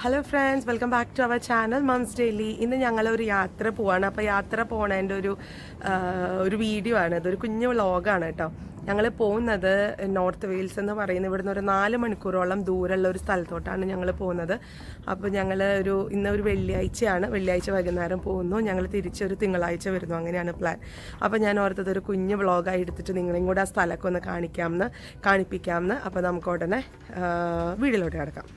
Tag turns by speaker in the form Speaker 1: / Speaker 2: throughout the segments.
Speaker 1: Hello friends, welcome back to our channel Mums Daily. ഇന്ന് ഞങ്ങളൊരു യാത്ര പോവാണ്. അപ്പോൾ യാത്ര പോണതിൻ്റെ ഒരു വീഡിയോ ആണ്. ഇതൊരു കുഞ്ഞു വ്ളോഗാണ് കേട്ടോ. ഞങ്ങൾ പോകുന്നത് നോർത്ത് വെയിൽസ് എന്ന് പറയുന്നത് ഇവിടുന്ന് ഒരു 4 മണിക്കൂറോളം ദൂരമുള്ള ഒരു സ്ഥലത്തോട്ടാണ് ഞങ്ങൾ പോകുന്നത്. അപ്പോൾ ഞങ്ങൾ ഇന്നൊരു വെള്ളിയാഴ്ചയാണ്. വെള്ളിയാഴ്ച വൈകുന്നേരം പോകുന്നു. ഞങ്ങൾ തിരിച്ചൊരു തിങ്കളാഴ്ച വരുന്നു. അങ്ങനെയാണ് പ്ലാൻ. അപ്പോൾ ഞാൻ ഓർത്തത് ഒരു കുഞ്ഞു വ്ളോഗായി എടുത്തിട്ട് നിങ്ങളെയും കൂടെ ആ സ്ഥലമൊക്കെ ഒന്ന് കാണിപ്പിക്കാമെന്ന്. അപ്പോൾ നമുക്ക് ഉടനെ വീഡിയോയിലോട്ട് കിടക്കാം.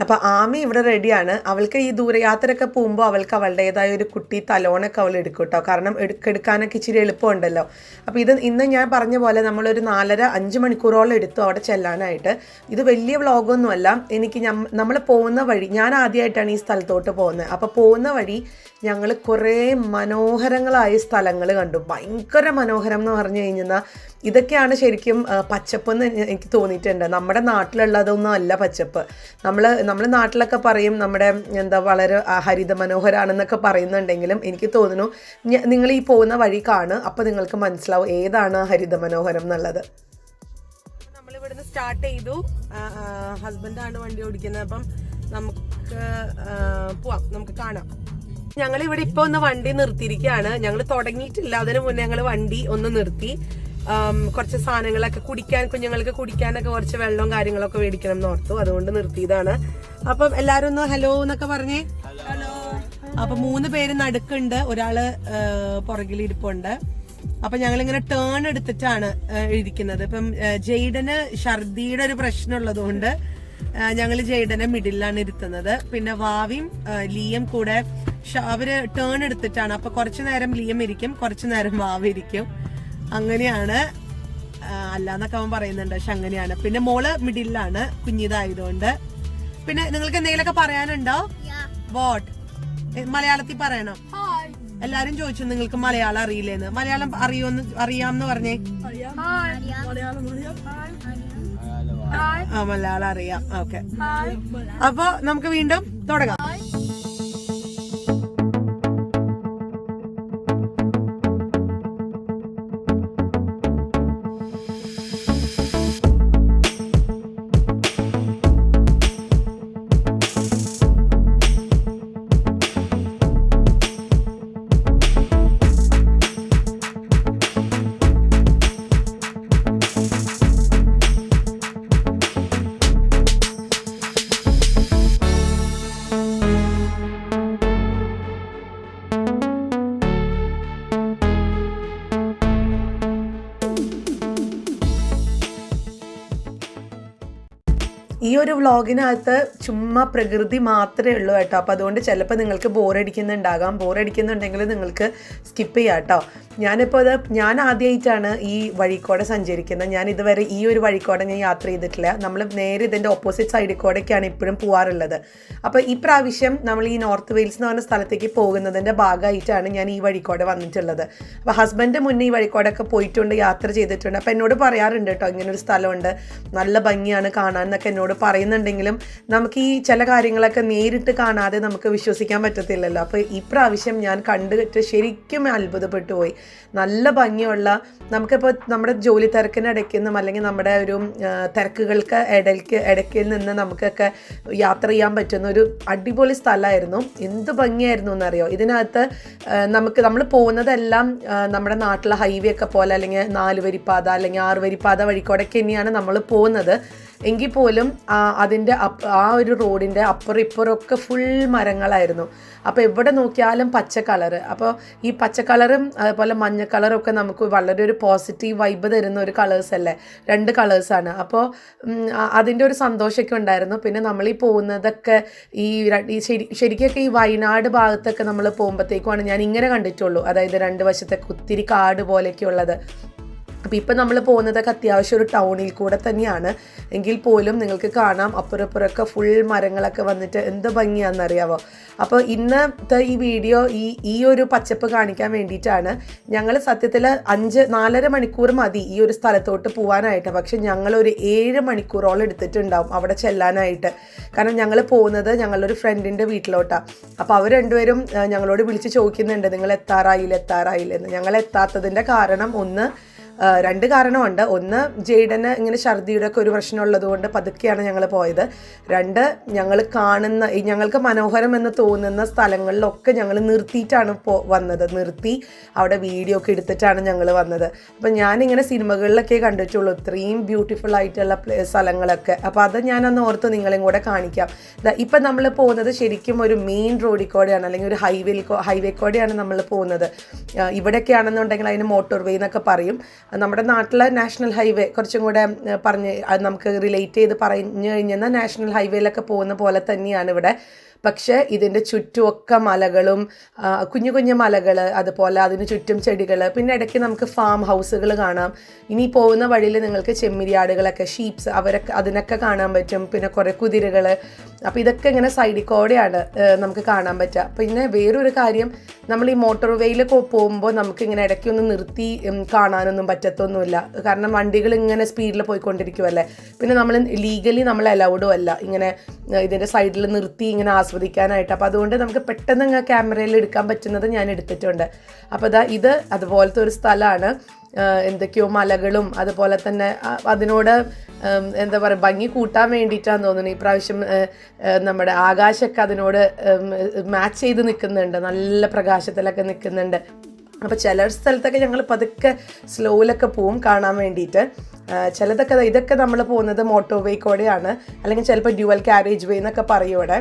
Speaker 1: അപ്പോൾ ആമി ഇവിടെ റെഡിയാണ്. അവൾക്ക് ഈ ദൂരയാത്രയൊക്കെ പോകുമ്പോൾ അവൾക്ക് അവളുടേതായ ഒരു കുട്ടി തലോണൊക്കെ അവൾ എടുക്കും കേട്ടോ. കാരണം എടുക്കാനൊക്കെ ഇച്ചിരി എളുപ്പമുണ്ടല്ലോ. അപ്പോൾ ഇന്ന് ഞാൻ പറഞ്ഞ പോലെ നമ്മളൊരു 4.5 മണിക്കൂറോളം എടുത്തു അവിടെ ചെല്ലാനായിട്ട്. ഇത് വലിയ വ്ളോഗൊന്നുമല്ല. നമ്മൾ പോകുന്ന വഴി, ഞാൻ ആദ്യമായിട്ടാണ് ഈ സ്ഥലത്തോട്ട് പോകുന്നത്. അപ്പോൾ പോകുന്ന വഴി ഞങ്ങൾ കുറേ മനോഹരങ്ങളായ സ്ഥലങ്ങൾ കണ്ടു. ഭയങ്കര മനോഹരം എന്ന് പറഞ്ഞു കഴിഞ്ഞാൽ ഇതൊക്കെയാണ് ശരിക്കും പച്ചപ്പെന്ന് എനിക്ക് തോന്നിയിട്ടുണ്ട്. നമ്മുടെ നാട്ടിലുള്ളതൊന്നും അല്ല പച്ചപ്പ്. നമ്മൾ നാട്ടിലൊക്കെ പറയും നമ്മുടെ വളരെ ഹരിത മനോഹരാണെന്നൊക്കെ പറയുന്നുണ്ടെങ്കിലും എനിക്ക് തോന്നുന്നു നിങ്ങൾ ഈ പോകുന്ന വഴി കാണും, അപ്പോൾ നിങ്ങൾക്ക് മനസ്സിലാവും ഏതാണ് ഹരിത മനോഹരം എന്നുള്ളത്. നമ്മളിവിടുന്ന് സ്റ്റാർട്ട് ചെയ്തു. ഹസ്ബൻഡാണ് വണ്ടി ഓടിക്കുന്നത്. അപ്പം നമുക്ക് പോവാം, നമുക്ക് കാണാം. ഞങ്ങളിവിടെ ഇപ്പോൾ ഒന്ന് വണ്ടി നിർത്തിയിരിക്കുകയാണ്. ഞങ്ങൾ തുടങ്ങിയിട്ടില്ല, അതിനു മുന്നേ ഞങ്ങൾ വണ്ടി ഒന്ന് നിർത്തി. കുറച്ച് സാധനങ്ങളൊക്കെ കുഞ്ഞുങ്ങൾക്ക് കുടിക്കാനൊക്കെ കുറച്ച് വെള്ളവും കാര്യങ്ങളൊക്കെ മേടിക്കണം എന്ന് ഓർത്തു. അതുകൊണ്ട് നിർത്തിയതാണ്. അപ്പം എല്ലാരും ഒന്ന് ഹലോ എന്നൊക്കെ പറഞ്ഞേ. ഹലോ. അപ്പൊ 3 പേര് നടുക്കുണ്ട്, ഒരാള് പുറകിലിരിപ്പുണ്ട്. അപ്പൊ ഞങ്ങളിങ്ങനെ ടേൺ എടുത്തിട്ടാണ് ഇരിക്കുന്നത്. ഇപ്പം ജെയ്ഡന് ഛർദിയുടെ ഒരു പ്രശ്നമുള്ളത് കൊണ്ട് ഞങ്ങൾ ജെയ്ഡനെ മിഡിലാണ് ഇരുത്തുന്നത്. പിന്നെ വാവിയും ലിയം കൂടെ അവര് ടേൺ എടുത്തിട്ടാണ്. അപ്പൊ കുറച്ചു നേരം ലിയം ഇരിക്കും, കുറച്ചു നേരം വാവ ഇരിക്കും. അങ്ങനെയാണ്. അല്ലാന്നൊക്കെ അവൻ പറയുന്നുണ്ട്, പക്ഷെ അങ്ങനെയാണ്. പിന്നെ മോള് മിഡിലാണ്, കുഞ്ഞിതായതുകൊണ്ട്. പിന്നെ നിങ്ങൾക്ക് എന്തെങ്കിലുമൊക്കെ പറയാനുണ്ടോ? വാട്ട് മലയാളത്തിൽ പറയണം. എല്ലാരും ചോദിച്ചു നിങ്ങൾക്ക് മലയാളം അറിയില്ലേന്ന്. മലയാളം അറിയാമെന്ന് പറഞ്ഞേ. മലയാളം അറിയാം. ഓക്കെ, അപ്പൊ നമുക്ക് വീണ്ടും തുടങ്ങാം. ഈ ഒരു വ്ളോഗിനകത്ത് ചുമ്മാ പ്രകൃതി മാത്രമേ ഉള്ളൂ കേട്ടോ. അപ്പോൾ അതുകൊണ്ട് ചിലപ്പോൾ നിങ്ങൾക്ക് ബോറടിക്കുന്നുണ്ടെങ്കിൽ നിങ്ങൾക്ക് സ്കിപ്പ് ചെയ്യാം കേട്ടോ. ഞാൻ ആദ്യമായിട്ടാണ് ഈ വഴിക്കോടെ സഞ്ചരിക്കുന്നത്. ഞാൻ ഇതുവരെ ഈ ഒരു വഴിക്കോടെ ഞാൻ യാത്ര ചെയ്തിട്ടില്ല. നമ്മൾ നേരെ ഇതിൻ്റെ ഓപ്പോസിറ്റ് സൈഡിൽ കൂടെയൊക്കെയാണ് ഇപ്പോഴും പോകാറുള്ളത്. അപ്പോൾ ഈ പ്രാവശ്യം നമ്മൾ ഈ നോർത്ത് വെയിൽസ് എന്ന് പറഞ്ഞ സ്ഥലത്തേക്ക് പോകുന്നതിൻ്റെ ഭാഗമായിട്ടാണ് ഞാൻ ഈ വഴിക്കോടെ വന്നിട്ടുള്ളത്. അപ്പോൾ ഹസ്ബൻഡ് മുന്നേ ഈ വഴിക്കോടൊക്കെ പോയിട്ടുണ്ട്, യാത്ര ചെയ്തിട്ടുണ്ട്. അപ്പോൾ എന്നോട് പറയാറുണ്ട് കേട്ടോ, ഇങ്ങനൊരു സ്ഥലമുണ്ട്, നല്ല ഭംഗിയാണ് കാണാൻ എന്നൊക്കെ എന്നോട് പറയുന്നുണ്ടെങ്കിലും നമുക്ക് ഈ ചില കാര്യങ്ങളൊക്കെ നേരിട്ട് കാണാതെ നമുക്ക് വിശ്വസിക്കാൻ പറ്റത്തില്ലല്ലോ. അപ്പോൾ ഈ പ്രാവശ്യം ഞാൻ കണ്ടിട്ട് ശരിക്കും അത്ഭുതപ്പെട്ടു പോയി. നല്ല ഭംഗിയുള്ള, നമുക്കിപ്പോൾ നമ്മുടെ ജോലി തിരക്കിനിടയ്ക്ക് നിന്നും അല്ലെങ്കിൽ നമ്മുടെ ഒരു തിരക്കുകൾക്ക് ഇടയ്ക്കിൽ നിന്ന് നമുക്കൊക്കെ യാത്ര ചെയ്യാൻ പറ്റുന്ന ഒരു അടിപൊളി സ്ഥലമായിരുന്നു. എന്ത് ഭംഗിയായിരുന്നു എന്നറിയോ. ഇതിനകത്ത് നമ്മൾ പോകുന്നതെല്ലാം നമ്മുടെ നാട്ടിലെ ഹൈവേ ഒക്കെ പോലെ അല്ലെങ്കിൽ 4 വരിപ്പാത അല്ലെങ്കിൽ 6 വരിപ്പാത വഴിക്കൂടെയൊക്കെ തന്നെയാണ് നമ്മൾ പോകുന്നത്. എങ്കിൽ പോലും അതിൻ്റെ ആ ഒരു റോഡിൻ്റെ അപ്പുറം ഇപ്പുറമൊക്കെ ഫുൾ മരങ്ങളായിരുന്നു. അപ്പോൾ എവിടെ നോക്കിയാലും പച്ച കളറ്. അപ്പോൾ ഈ പച്ച കളറും അതുപോലെ മഞ്ഞ കളറും ഒക്കെ നമുക്ക് വളരെ ഒരു പോസിറ്റീവ് വൈബ് തരുന്ന ഒരു കളേഴ്സ് അല്ലേ, 2 കളേഴ്സാണ്. അപ്പോൾ അതിൻ്റെ ഒരു സന്തോഷമൊക്കെ ഉണ്ടായിരുന്നു. പിന്നെ നമ്മളീ പോകുന്നതൊക്കെ ശരിക്കൊക്കെ ഈ വയനാട് ഭാഗത്തൊക്കെ നമ്മൾ പോകുമ്പോഴത്തേക്കുമാണ് ഞാൻ ഇങ്ങനെ കണ്ടിട്ടുള്ളൂ. അതായത് 2 വശത്തൊക്കെ ഒത്തിരി കാട് പോലെയൊക്കെ ഉള്ളത്. അപ്പോൾ ഇപ്പം നമ്മൾ പോകുന്നതൊക്കെ അത്യാവശ്യം ഒരു ടൗണിൽ കൂടെ തന്നെയാണ്. എങ്കിൽ പോലും നിങ്ങൾക്ക് കാണാം അപ്പുറപ്പുറമൊക്കെ ഫുൾ മരങ്ങളൊക്കെ വന്നിട്ട് എന്ത് ഭംഗിയാണെന്നറിയാവോ. അപ്പോൾ ഇന്നത്തെ ഈ വീഡിയോ ഈ ഒരു പച്ചപ്പ് കാണിക്കാൻ വേണ്ടിയിട്ടാണ്. ഞങ്ങൾ സത്യത്തിൽ 4.5 മണിക്കൂർ മതി ഈ ഒരു സ്ഥലത്തോട്ട് പോകാനായിട്ട്. പക്ഷെ ഞങ്ങളൊരു 7 മണിക്കൂറോളം എടുത്തിട്ടുണ്ടാവും അവിടെ ചെല്ലാനായിട്ട്. കാരണം ഞങ്ങൾ പോകുന്നത് ഞങ്ങളൊരു ഫ്രണ്ടിൻ്റെ വീട്ടിലോട്ടാണ്. അപ്പോൾ അവർ രണ്ടുപേരും ഞങ്ങളോട് വിളിച്ച് ചോദിക്കുന്നുണ്ട്, നിങ്ങൾ എത്താറായില്ലെന്ന്. ഞങ്ങൾ എത്താത്തതിൻ്റെ കാരണം ഒന്ന് രണ്ട് കാരണമുണ്ട്. ഒന്ന്, ജെയ്ഡന് ഇങ്ങനെ ഛർദിയുടെ ഒക്കെ ഒരു പ്രശ്നമുള്ളത് കൊണ്ട് പതുക്കെയാണ് ഞങ്ങൾ പോയത്. രണ്ട്, ഞങ്ങൾ കാണുന്ന ഞങ്ങൾക്ക് മനോഹരം എന്ന് തോന്നുന്ന സ്ഥലങ്ങളിലൊക്കെ ഞങ്ങൾ നിർത്തിയിട്ടാണ് വന്നത്. നിർത്തി അവിടെ വീഡിയോ ഒക്കെ എടുത്തിട്ടാണ് ഞങ്ങൾ വന്നത്. അപ്പം ഞാനിങ്ങനെ സിനിമകളിലൊക്കെ കണ്ടിട്ടുള്ളൂ ഇത്രയും ബ്യൂട്ടിഫുൾ ആയിട്ടുള്ള സ്ഥലങ്ങളൊക്കെ. അപ്പോൾ അത് ഞാനന്ന് ഓർത്ത് നിങ്ങളെയും കൂടെ കാണിക്കാം. ഇപ്പം നമ്മൾ പോകുന്നത് ശരിക്കും ഒരു മെയിൻ റോഡിൽ കൂടെയാണ്, അല്ലെങ്കിൽ ഒരു ഹൈവേ കൂടെയാണ് നമ്മൾ പോകുന്നത്. ഇവിടെയൊക്കെ ആണെന്നുണ്ടെങ്കിൽ അതിന് മോട്ടോർ വേ എന്നൊക്കെ പറയും. നമ്മുടെ നാട്ടിലെ നാഷണൽ ഹൈവേ കുറച്ചും കൂടെ നമുക്ക് റിലേറ്റ് ചെയ്ത് പറഞ്ഞു കഴിഞ്ഞാൽ നാഷണൽ ഹൈവേയിലൊക്കെ പോകുന്ന പോലെ തന്നെയാണ് ഇവിടെ. പക്ഷേ ഇതിൻ്റെ ചുറ്റുമൊക്കെ മലകളും കുഞ്ഞു കുഞ്ഞു മലകൾ, അതുപോലെ അതിന് ചുറ്റും ചെടികൾ, പിന്നെ ഇടയ്ക്ക് നമുക്ക് ഫാം ഹൗസുകൾ കാണാം. ഇനി പോകുന്ന വഴിയിൽ നിങ്ങൾക്ക് ചെമ്മരിയാടുകളൊക്കെ, ഷീപ്സ്, അതിനൊക്കെ കാണാൻ പറ്റും. പിന്നെ കുറേ കുതിരകൾ. അപ്പോൾ ഇതൊക്കെ ഇങ്ങനെ സൈഡിൽ കൂടെയാണ് നമുക്ക് കാണാൻ പറ്റുക. പിന്നെ വേറൊരു കാര്യം, നമ്മൾ ഈ മോട്ടോർ വേയിൽ പോകുമ്പോൾ നമുക്കിങ്ങനെ ഇടയ്ക്കൊന്നും നിർത്തി കാണാനൊന്നും പറ്റത്തൊന്നുമില്ല. കാരണം വണ്ടികൾ ഇങ്ങനെ സ്പീഡിൽ പോയിക്കൊണ്ടിരിക്കുമല്ലേ. പിന്നെ നമ്മൾ ലീഗലി നമ്മൾ അലൗഡും അല്ല ഇങ്ങനെ ഇതിൻ്റെ സൈഡിൽ നിർത്തി ഇങ്ങനെ ആസ്വദിക്കാനായിട്ട്. അപ്പോൾ അതുകൊണ്ട് നമുക്ക് പെട്ടെന്ന് ഇങ്ങനെ ക്യാമറയിൽ എടുക്കാൻ പറ്റുന്നത് ഞാൻ എടുത്തിട്ടുണ്ട്. അപ്പോൾ ഇത് അതുപോലത്തെ ഒരു സ്ഥലമാണ്. എന്തൊക്കെയോ മലകളും അതുപോലെ തന്നെ അതിനോട് എന്താ പറയുക, ഭംഗി കൂട്ടാൻ വേണ്ടിയിട്ടാന്ന് തോന്നുന്നു ഇപ്രാവശ്യം നമ്മുടെ ആകാശമൊക്കെ അതിനോട് മാച്ച് ചെയ്ത് നിൽക്കുന്നുണ്ട്, നല്ല പ്രകാശത്തിലൊക്കെ നിൽക്കുന്നുണ്ട്. അപ്പോൾ ചില സ്ഥലത്തൊക്കെ ഞങ്ങൾ പതുക്കെ സ്ലോയിലൊക്കെ പോവും കാണാൻ വേണ്ടിയിട്ട്. ഇതൊക്കെ നമ്മൾ പോകുന്നത് മോട്ടോർ വേ കൂടെയാണ്, അല്ലെങ്കിൽ ചിലപ്പോൾ ഡ്യുവൽ ക്യാരേജ് വേ എന്നൊക്കെ പറയും ഇവിടെ.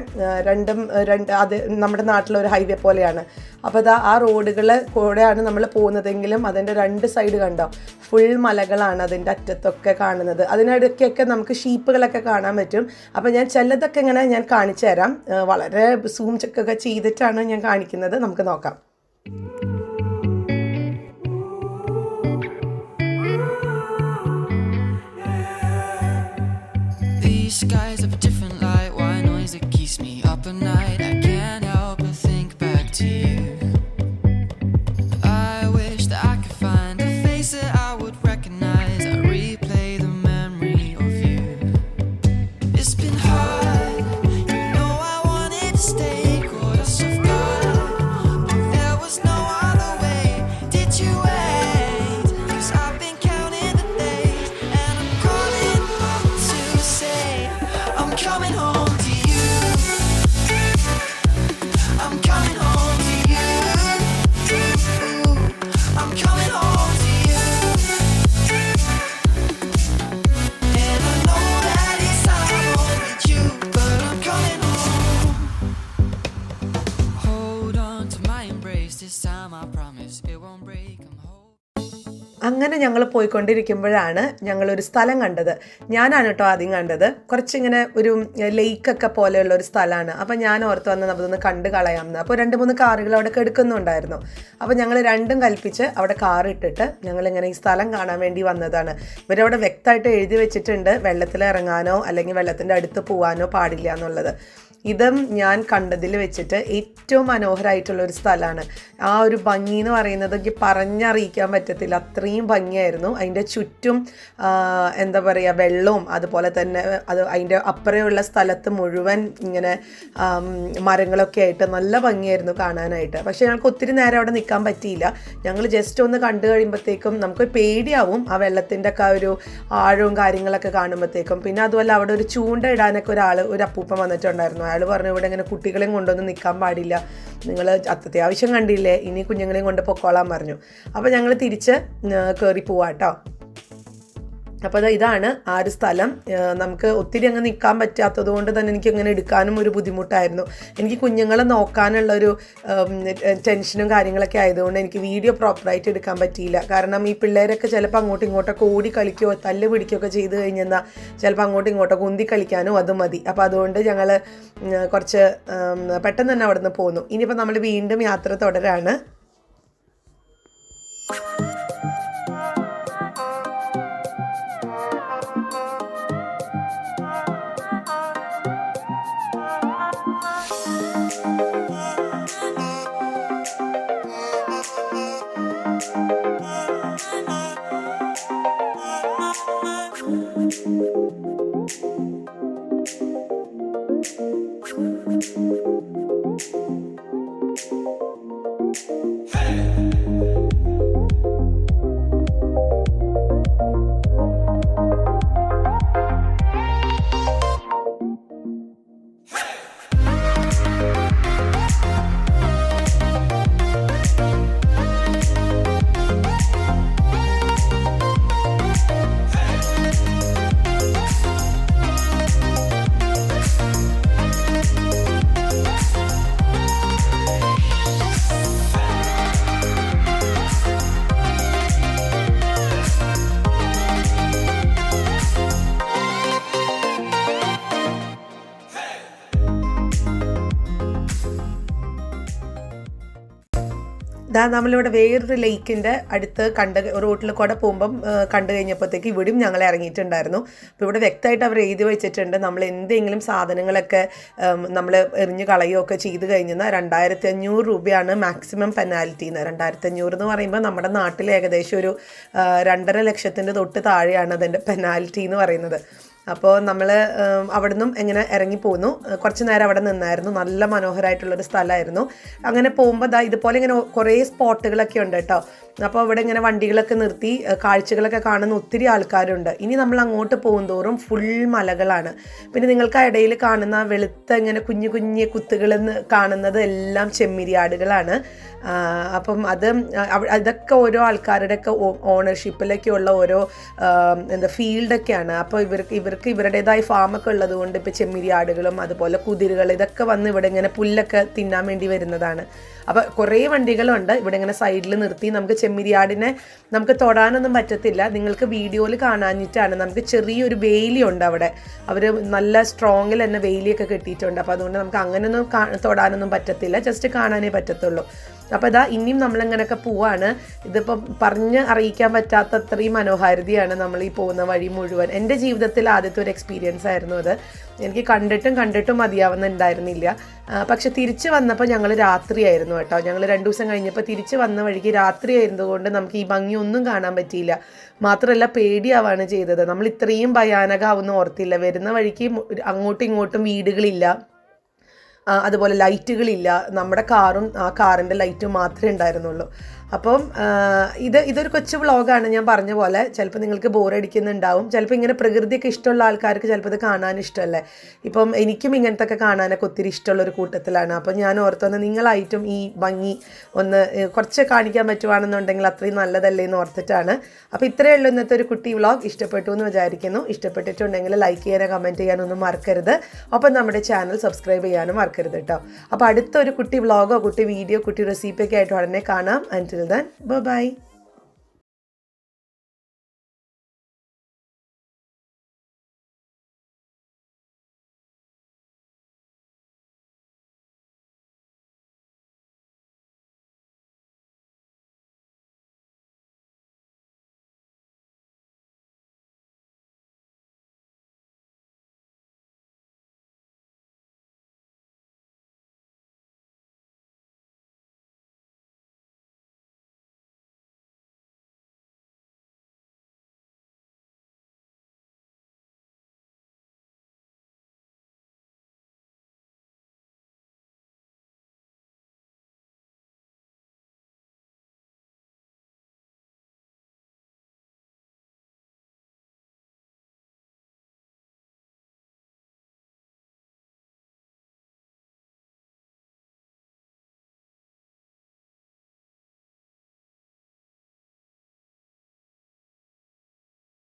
Speaker 1: അത് നമ്മുടെ നാട്ടിലൊരു ഹൈവേ പോലെയാണ്. അപ്പോൾ ആ റോഡുകൾ കൂടെയാണ് നമ്മൾ പോകുന്നതെങ്കിലും അതിൻ്റെ രണ്ട് സൈഡ് കണ്ടോ, ഫുൾ മലകളാണ് അതിൻ്റെ അറ്റത്തൊക്കെ കാണുന്നത്. അതിനിടയ്ക്കൊക്കെ നമുക്ക് ഷീപ്പുകളൊക്കെ കാണാൻ പറ്റും. അപ്പോൾ ഞാൻ ചിലതൊക്കെ ഇങ്ങനെ ഞാൻ കാണിച്ചു തരാം. വളരെ സൂം ചെക്കൊക്കെ ചെയ്തിട്ടാണ് ഞാൻ കാണിക്കുന്നത്. നമുക്ക് നോക്കാം.
Speaker 2: Skies of a different light, why noise that keeps me up at night? I can't help but think back to you. I wish that I could find a face that I would recognize. I replay the memory of you. It's been hard, you know I wanted to stay, caught us off guard, but there was no other way. Did you wait? 'Cause I've been counting the days, and I'm calling up to say I'm coming home to you. I'm coming home to you. I'm coming home to you. And I know that it's time home with you, but I'm coming home. Hold on to my embrace, this time I promise it won't break. I'm home.
Speaker 1: അങ്ങനെ ഞങ്ങൾ പോയിക്കൊണ്ടിരിക്കുമ്പോഴാണ് ഞങ്ങളൊരു സ്ഥലം കണ്ടത്. ഞാനാണ് കേട്ടോ ആദ്യം കണ്ടത്. കുറച്ചിങ്ങനെ ഒരു ലേക്കൊക്കെ പോലെയുള്ള ഒരു സ്ഥലമാണ്. അപ്പോൾ ഞാൻ ഓർത്ത് വന്ന് നമുക്കൊന്ന് കണ്ട് കളയാമെന്ന്. അപ്പോൾ 2-3 കാറുകൾ അവിടെ എടുക്കുന്നുണ്ടായിരുന്നു. അപ്പോൾ ഞങ്ങൾ രണ്ടും കൽപ്പിച്ച് അവിടെ കാർ ഇട്ടിട്ട് ഞങ്ങളിങ്ങനെ ഈ സ്ഥലം കാണാൻ വേണ്ടി വന്നതാണ്. ഇവരവിടെ വ്യക്തമായിട്ട് എഴുതി വെച്ചിട്ടുണ്ട് വെള്ളത്തിൽ ഇറങ്ങാനോ അല്ലെങ്കിൽ വെള്ളത്തിൻ്റെ അടുത്ത് പോകാനോ പാടില്ല എന്നുള്ളത്. ഇതും ഞാൻ കണ്ടതിൽ വെച്ചിട്ട് ഏറ്റവും മനോഹരമായിട്ടുള്ളൊരു സ്ഥലമാണ്. ആ ഒരു ഭംഗി എന്ന് പറയുന്നത് എനിക്ക് പറഞ്ഞറിയിക്കാൻ പറ്റത്തില്ല, അത്രയും ഭംഗിയായിരുന്നു. അതിൻ്റെ ചുറ്റും എന്താ പറയുക, വെള്ളവും അതുപോലെ തന്നെ അതിൻ്റെ അപ്പുറമുള്ള സ്ഥലത്ത് മുഴുവൻ ഇങ്ങനെ മരങ്ങളൊക്കെ ആയിട്ട് നല്ല ഭംഗിയായിരുന്നു കാണാനായിട്ട്. പക്ഷേ ഞങ്ങൾക്ക് ഒത്തിരി നേരം അവിടെ നിൽക്കാൻ പറ്റിയില്ല. ഞങ്ങൾ ജസ്റ്റ് ഒന്ന് കണ്ടു കഴിയുമ്പോഴത്തേക്കും നമുക്കൊരു പേടിയാവും ആ വെള്ളത്തിൻ്റെ ഒക്കെ ഒരു ആഴവും കാര്യങ്ങളൊക്കെ കാണുമ്പോഴത്തേക്കും. പിന്നെ അതുപോലെ അവിടെ ഒരു ചൂണ്ട ഇടാനൊക്കെ ഒരു അപ്പൂപ്പൻ വന്നിട്ടുണ്ടായിരുന്നു. അയാൾ പറഞ്ഞു ഇവിടെ ഇങ്ങനെ കുട്ടികളെയും കൊണ്ടൊന്നും നിൽക്കാൻ പാടില്ല, നിങ്ങൾ അത്യാവശ്യം കണ്ടില്ലേ, ഇനി കുഞ്ഞുങ്ങളെയും കൊണ്ട് പൊക്കോളാൻ പറഞ്ഞു. അപ്പോൾ ഞങ്ങൾ തിരിച്ച് കയറി പോവാട്ടോ. അപ്പോൾ ഇതാണ് ആ ഒരു സ്ഥലം. നമുക്ക് ഒത്തിരി അങ്ങ് നിൽക്കാൻ പറ്റാത്തത് കൊണ്ട് തന്നെ എനിക്കങ്ങനെ എടുക്കാനും ഒരു ബുദ്ധിമുട്ടായിരുന്നു. എനിക്ക് കുഞ്ഞുങ്ങളെ നോക്കാനുള്ളൊരു ടെൻഷനും കാര്യങ്ങളൊക്കെ ആയതുകൊണ്ട് എനിക്ക് വീഡിയോ പ്രോപ്പറായിട്ട് എടുക്കാൻ പറ്റിയില്ല. കാരണം ഈ പിള്ളേരൊക്കെ ചിലപ്പോൾ അങ്ങോട്ടും ഇങ്ങോട്ടൊക്കെ ഓടി കളിക്കുകയോ തല്ല് പിടിക്കുകയൊക്കെ ചെയ്ത് കഴിഞ്ഞാൽ ചിലപ്പോൾ അങ്ങോട്ടും ഇങ്ങോട്ടൊക്കെ ഉന്തി കളിക്കാനോ അത് മതി. അപ്പോൾ അതുകൊണ്ട് ഞങ്ങൾ കുറച്ച് പെട്ടെന്ന് തന്നെ അവിടെ നിന്ന് പോന്നു. ഇനിയിപ്പോൾ നമ്മൾ വീണ്ടും യാത്ര തുടരാണ്. ദാ നമ്മളിവിടെ വേറൊരു ലേക്കിൻ്റെ അടുത്ത് റോട്ടിൽ കൂടെ പോകുമ്പം കണ്ടു കഴിഞ്ഞപ്പോഴത്തേക്ക് ഇവിടെയും ഞങ്ങൾ ഇറങ്ങിയിട്ടുണ്ടായിരുന്നു. അപ്പോൾ ഇവിടെ വ്യക്തമായിട്ട് അവർ എഴുതി വെച്ചിട്ടുണ്ട്, നമ്മൾ എന്തെങ്കിലും സാധനങ്ങളൊക്കെ നമ്മൾ എറിഞ്ഞ് കളയുകയൊക്കെ ചെയ്ത് കഴിഞ്ഞാൽ 2500 രൂപയാണ് മാക്സിമം പെനാൽറ്റി. 2500 എന്ന് പറയുമ്പോൾ നമ്മുടെ നാട്ടിൽ ഏകദേശം ഒരു 2.5 ലക്ഷത്തിൻ്റെ തൊട്ട് താഴെയാണ് അതിൻ്റെ പെനാൽറ്റി എന്ന് പറയുന്നത്. അപ്പോൾ നമ്മൾ അവിടെ നിന്നും എങ്ങനെ ഇറങ്ങിപ്പോന്നു, കുറച്ച് നേരം അവിടെ നിന്നായിരുന്നു. നല്ല മനോഹരമായിട്ടുള്ളൊരു സ്ഥലമായിരുന്നു. അങ്ങനെ പോകുമ്പോൾ ഇതുപോലെ ഇങ്ങനെ കുറേ സ്പോട്ടുകളൊക്കെ ഉണ്ട് കേട്ടോ. അപ്പോൾ അവിടെ ഇങ്ങനെ വണ്ടികളൊക്കെ നിർത്തി കാഴ്ചകളൊക്കെ കാണുന്ന ഒത്തിരി ആൾക്കാരുണ്ട്. ഇനി നമ്മൾ അങ്ങോട്ട് പോകും തോറും ഫുൾ മലകളാണ്. പിന്നെ നിങ്ങൾക്ക് ആ ഇടയിൽ കാണുന്ന വെളുത്ത ഇങ്ങനെ കുഞ്ഞു കുഞ്ഞു കുത്തുകൾ കാണുന്നത് എല്ലാം ചെമ്മരിയാടുകളാണ്. അപ്പം ഇതൊക്കെ ഓരോ ആൾക്കാരുടെയൊക്കെ ഓണർഷിപ്പിലൊക്കെയുള്ള ഓരോ ഫീൽഡൊക്കെയാണ്. അപ്പോൾ ഇവർക്ക് ഇവരുടേതായ ഫാമൊക്കെ ഉള്ളത് കൊണ്ട് ഇപ്പോൾ ചെമ്മരിയാടുകളും അതുപോലെ കുതിരകൾ ഇതൊക്കെ വന്ന് ഇവിടെ ഇങ്ങനെ പുല്ലൊക്കെ തിന്നാൻ വേണ്ടി വരുന്നതാണ്. അപ്പോൾ കുറേ വണ്ടികളുണ്ട് ഇവിടെ ഇങ്ങനെ സൈഡിൽ നിർത്തി. നമുക്ക് ചെമ്മരിയാടിനെ നമുക്ക് തൊടാനൊന്നും പറ്റത്തില്ല, നിങ്ങൾക്ക് വീഡിയോയിൽ കാണാഞ്ഞിട്ടാണ്. നമുക്ക് ചെറിയൊരു വേലിയുണ്ട് അവിടെ, അവർ നല്ല സ്ട്രോങ്ങിൽ തന്നെ വേലിയൊക്കെ കെട്ടിയിട്ടുണ്ട്. അപ്പോൾ അതുകൊണ്ട് നമുക്ക് അങ്ങനെയൊന്നും തൊടാനൊന്നും പറ്റത്തില്ല, ജസ്റ്റ് കാണാനേ പറ്റത്തുള്ളൂ. അപ്പോൾ ഇനിയും നമ്മളിങ്ങനെയൊക്കെ പോവാണ്. ഇതിപ്പം പറഞ്ഞ് അറിയിക്കാൻ പറ്റാത്ത അത്രയും മനോഹാരിതയാണ് നമ്മൾ ഈ പോകുന്ന വഴി മുഴുവൻ. എൻ്റെ ജീവിതത്തിൽ ആദ്യത്തെ ഒരു എക്സ്പീരിയൻസ് ആയിരുന്നു അത്. എനിക്ക് കണ്ടിട്ടും മതിയാവുന്നുണ്ടായിരുന്നില്ല. പക്ഷെ തിരിച്ച് വന്നപ്പോൾ ഞങ്ങൾ രാത്രിയായിരുന്നു കേട്ടോ. ഞങ്ങൾ 2 ദിവസം കഴിഞ്ഞപ്പോൾ തിരിച്ച് വന്ന വഴിക്ക് രാത്രിയായിരുന്നതുകൊണ്ട് നമുക്ക് ഈ ഭംഗിയൊന്നും കാണാൻ പറ്റിയില്ല. മാത്രമല്ല പേടിയാവാണ് ചെയ്തത്. നമ്മൾ ഇത്രയും ഭയാനകമാവുമെന്ന് ഓർത്തില്ല. വരുന്ന വഴിക്ക് അങ്ങോട്ടും ഇങ്ങോട്ടും വീടുകളില്ല, അതുപോലെ ലൈറ്റുകളില്ല. നമ്മുടെ കാറും ആ കാറിൻ്റെ ലൈറ്റും മാത്രമേ ഉണ്ടായിരുന്നുള്ളൂ. അപ്പം ഇതൊരു കൊച്ചു വ്ളോഗാണ്. ഞാൻ പറഞ്ഞ പോലെ ചിലപ്പോൾ നിങ്ങൾക്ക് ബോറടിക്കുന്നുണ്ടാവും. ചിലപ്പോൾ ഇങ്ങനെ പ്രകൃതിയൊക്കെ ഇഷ്ടമുള്ള ആൾക്കാർക്ക് ചിലപ്പോൾ ഇത് കാണാൻ ഇഷ്ടമല്ലേ. ഇപ്പം എനിക്കും ഇങ്ങനത്തെ ഒക്കെ കാണാനൊക്കെ ഒത്തിരി ഇഷ്ടമുള്ളൊരു കൂട്ടത്തിലാണ്. അപ്പം ഞാൻ ഓർത്തൊന്ന് നിങ്ങളായിട്ടും ഈ ഭംഗി ഒന്ന് കുറച്ച് കാണിക്കാൻ പറ്റുവാണെന്നുണ്ടെങ്കിൽ അത്രയും നല്ലതല്ലേ എന്ന് ഓർത്തിട്ടാണ്. അപ്പോൾ ഇത്രയേ ഉള്ളൂ ഇന്നത്തെ ഒരു കുട്ടി വ്ളോഗ്. ഇഷ്ടപ്പെട്ടു എന്ന് വിചാരിക്കുന്നു. ഇഷ്ടപ്പെട്ടിട്ടുണ്ടെങ്കിൽ ലൈക്ക് ചെയ്യാനോ കമൻറ്റ് ചെയ്യാനൊന്നും മറക്കരുത്. ഒപ്പം നമ്മുടെ ചാനൽ സബ്സ്ക്രൈബ് ചെയ്യാനും മറക്കരുത് കേട്ടോ. അപ്പോൾ അടുത്തൊരു കുട്ടി വ്ളോഗോ കുട്ടി വീഡിയോ കുട്ടി റെസിപ്പിയൊക്കെ ആയിട്ട് ഉടനെ കാണാം. Until then, bye-bye.